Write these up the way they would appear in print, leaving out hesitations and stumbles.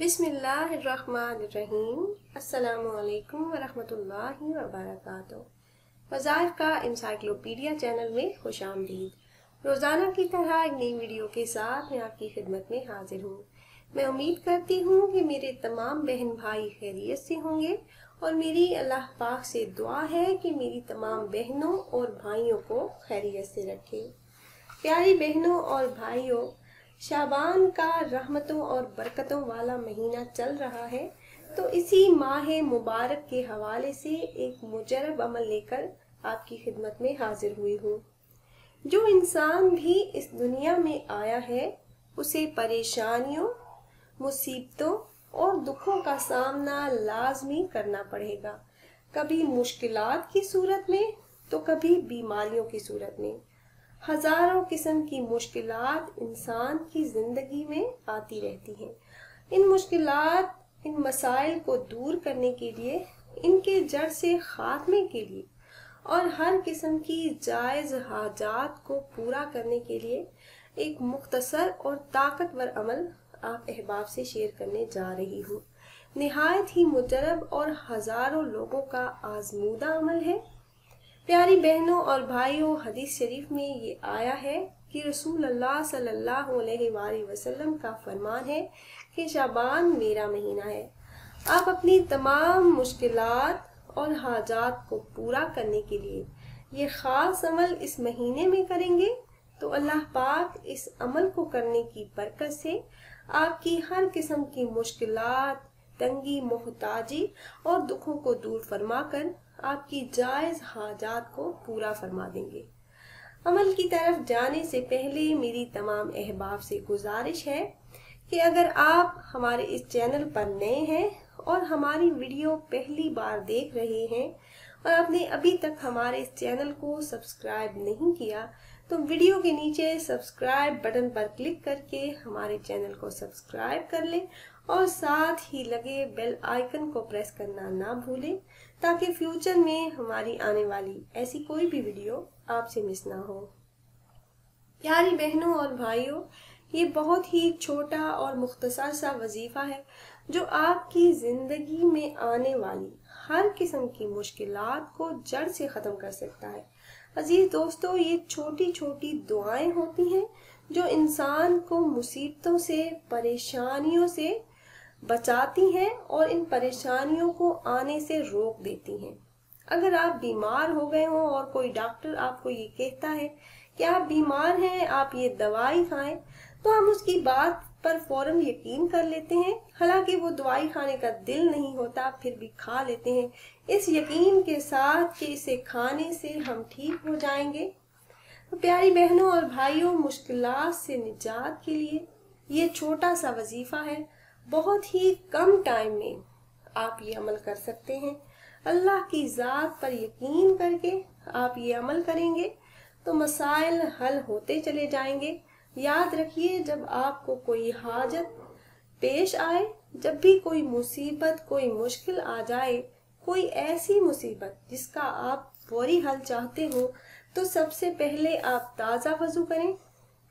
बिस्मिल्लाहिर्रहमानिर्रहीम। अस्सलामुअलैकुम वरहमतुल्लाहि वबरकातुहू। वज़ाइफ का इंसाइक्लोपीडिया चैनल में खुशामदीद। रोज़ाना की तरह एक नई वीडियो के साथ मैं आपकी खिदमत में हाजिर हूँ। मैं उम्मीद करती हूँ कि मेरे तमाम बहन भाई खैरियत से होंगे और मेरी अल्लाह पाक से दुआ है कि मेरी तमाम बहनों और भाइयों को खैरियत से रखे। प्यारी बहनों और भाइयों, शाबान का रहमतों और बरकतों वाला महीना चल रहा है, तो इसी माह मुबारक के हवाले से एक मुजरब अमल लेकर आपकी खिदमत में हाजिर हुई हूँ। जो इंसान भी इस दुनिया में आया है उसे परेशानियों, मुसीबतों और दुखों का सामना लाजमी करना पड़ेगा। कभी मुश्किलात की सूरत में तो कभी बीमारियों की सूरत में। हजारों किस्म की मुश्किलात इंसान की जिंदगी में आती रहती हैं। इन मुश्किलात, इन मसाइल को दूर करने के लिए, इनके जड़ से खात्मे के लिए और हर किस्म की जायज हाजात को पूरा करने के लिए एक मुख्तसर और ताकतवर अमल आप अहबाब से शेयर करने जा रही हूँ। निहायत ही मुजरब और हजारों लोगों का आजमूदा अमल है। प्यारी बहनों और भाइयों, हदीस शरीफ में ये आया है कि रसूल अल्लाह सल्लल्लाहु अलैहि वसल्लम का फरमान है कि शाबान मेरा महीना है। आप अपनी तमाम मुश्किलात और हाजात को पूरा करने के लिए ये खास अमल इस महीने में करेंगे तो अल्लाह पाक इस अमल को करने की बरकत से आपकी हर किस्म की मुश्किलात, तंगी, मोहताजी और दुखों को दूर फरमा कर आपकी जायज हाजात को पूरा फरमा देंगे। अमल की तरफ जाने से पहले मेरी तमाम अहबाब से गुजारिश है कि अगर आप हमारे इस चैनल पर नए हैं और हमारी वीडियो पहली बार देख रहे हैं और आपने अभी तक हमारे इस चैनल को सब्सक्राइब नहीं किया, तो वीडियो के नीचे सब्सक्राइब बटन पर क्लिक करके हमारे चैनल को सब्सक्राइब कर लें और साथ ही लगे बेल आइकन को प्रेस करना ना भूलें ताकि फ्यूचर में हमारी आने वाली ऐसी कोई भी वीडियो आपसे मिस ना हो। प्यारी बहनों और भाइयों, ये बहुत ही छोटा और मुख्तसर सा वजीफा है जो आपकी जिंदगी में आने वाली हर किस्म की मुश्किलात को जड़ से खत्म कर सकता है। अजीज दोस्तों, ये छोटी छोटी दुआएं होती हैं जो इंसान को मुसीबतों से, परेशानियों से बचाती हैं और इन परेशानियों को आने से रोक देती हैं। अगर आप बीमार हो गए हो और कोई डॉक्टर आपको ये कहता है कि आप बीमार हैं, आप ये दवाई खाएं, तो हम उसकी बात पर फौरन यकीन कर लेते हैं। हालांकि वो दवाई खाने का दिल नहीं होता, फिर भी खा लेते हैं इस यकीन के साथ कि इसे खाने से हम ठीक हो जाएंगे। तो प्यारी बहनों और भाइयों, मुश्किलात से निजात के लिए ये छोटा सा वजीफा है। बहुत ही कम टाइम में आप ये अमल कर सकते हैं। अल्लाह की ज़ात पर यकीन करके आप ये अमल करेंगे तो मसाइल हल होते चले जाएंगे। याद रखिए, जब आपको कोई हाजत पेश आए, जब भी कोई मुसीबत, कोई मुश्किल आ जाए, कोई ऐसी मुसीबत जिसका आप फौरी हल चाहते हो, तो सबसे पहले आप ताज़ा वज़ू करें।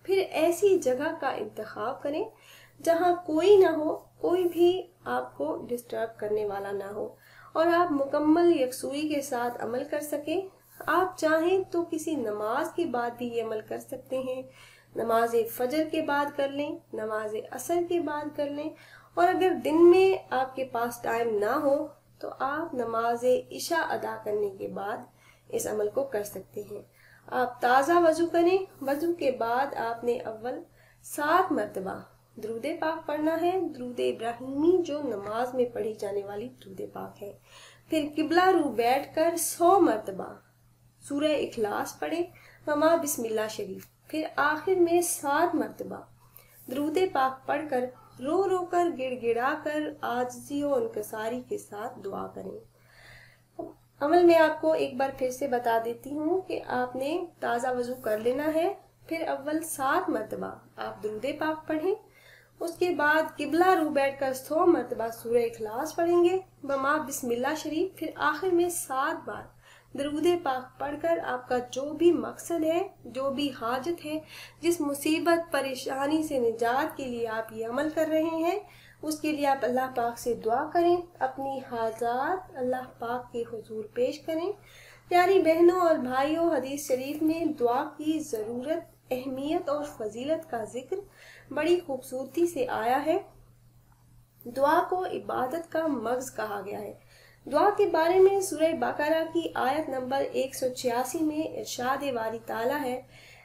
फिर ऐसी जगह का इंतखाब करें जहां कोई ना हो, कोई भी आपको डिस्टर्ब करने वाला ना हो और आप मुकम्मल यकसुई के साथ अमल कर सकें। आप चाहें तो किसी नमाज के बाद भी ये अमल कर सकते हैं। नमाज फजर के बाद कर लें, नमाज असर के बाद कर लें, और अगर दिन में आपके पास टाइम ना हो तो आप नमाज इशा अदा करने के बाद इस अमल को कर सकते हैं। आप ताज़ा वज़ू करें। वज़ू के बाद आपने अव्वल 7 मरतबा दुरूद पाक पढ़ना है, दुरूद इब्राहिमी जो नमाज में पढ़ी जाने वाली दुरूद पाक है। फिर किबला रू बैठकर 100 मरतबा सूरह इखलास पढ़े, ममा बिस्मिल्लाह शरीफ। फिर आखिर में 7 मरतबा दुरूद पाक पढ़कर रो रो कर, गिड़गिड़ा कर, आजिज़ी और इनकिसारी के साथ दुआ करें। अमल में आपको एक बार फिर से बता देती हूँ कि आपने ताज़ा वज़ू कर लेना है। फिर अव्वल 7 मरतबा आप दुरूद पाक पढ़ें, उसके बाद किबला रू बैठकर 100 मरतबा सूरह इखलास पढ़ेंगे, बमा बिस्मिल्लाह शरीफ। फिर आखिर में 7 बार दरूद पाक पढ़कर आपका जो भी मकसद है, जो भी हाजत है, जिस मुसीबत परेशानी से निजात के लिए आप ये अमल कर रहे हैं, उसके लिए आप अल्लाह पाक से दुआ करें, अपनी हाजात अल्लाह पाक के हुजूर पेश करें। प्यारी बहनों और भाइयों, हदीस शरीफ में दुआ की ज़रूरत, अहमियत और फजीलत का जिक्र बड़ी खूबसूरती से आया है। दुआ को इबादत का मग़ज़ कहा गया है। दुआ के बारे में सूरह बकरा की आयत नंबर 186 में इरशाद वारी ताला है,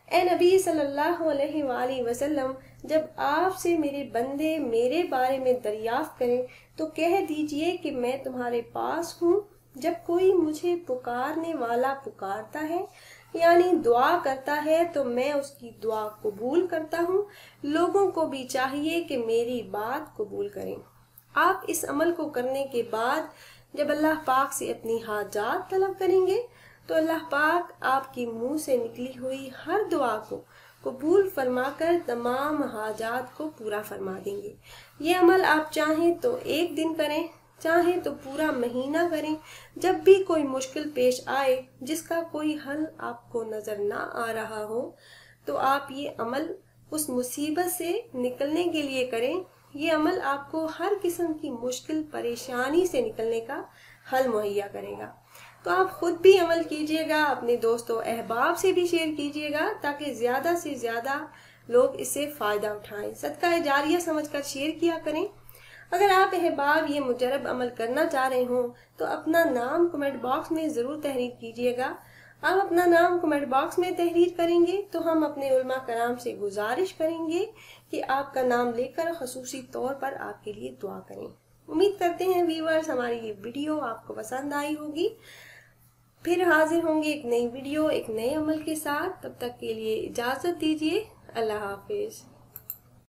ए नबी सल्लल्लाहु अलैहि वसल्लम, जब आपसे मेरे बंदे मेरे बारे में दरियाफ्त करें तो कह दीजिए कि मैं तुम्हारे पास हूँ। जब कोई मुझे पुकारने वाला पुकारता है, यानी दुआ करता है, तो मैं उसकी दुआ कबूल करता हूँ। लोगों को भी चाहिए कि मेरी बात कबूल करें। आप इस अमल को करने के बाद जब अल्लाह पाक से अपनी हाजात तलब करेंगे तो अल्लाह पाक आपकी मुंह से निकली हुई हर दुआ को कबूल फरमाकर तमाम हाजात को पूरा फरमा देंगे। ये अमल आप चाहें तो एक दिन करें, चाहें तो पूरा महीना करें। जब भी कोई मुश्किल पेश आए जिसका कोई हल आपको नजर ना आ रहा हो, तो आप ये अमल उस मुसीबत से निकलने के लिए करें। ये अमल आपको हर किस्म की मुश्किल परेशानी से निकलने का हल मुहैया करेगा। तो आप खुद भी अमल कीजिएगा, अपने दोस्तों अहबाब से भी शेयर कीजिएगा ताकि ज़्यादा से ज़्यादा लोग इससे फ़ायदा उठाएं। सदका जारिया समझकर शेयर किया करें। अगर आप अहबाब ये मुजरब अमल करना चाह रहे हों तो अपना नाम कमेंट बॉक्स में ज़रूर तहरीर कीजिएगा। आप अपना नाम कमेंट बॉक्स में तहरीर करेंगे तो हम अपने उलमा कराम से गुजारिश करेंगे कि आपका नाम लेकर खसूसी तौर पर आपके लिए दुआ करें। उम्मीद करते हैं व्यूअर्स हमारी ये वीडियो आपको पसंद आई होगी। फिर हाजिर होंगे एक नई वीडियो, एक नए अमल के साथ। तब तक के लिए इजाज़त दीजिए। अल्लाह हाफिज़।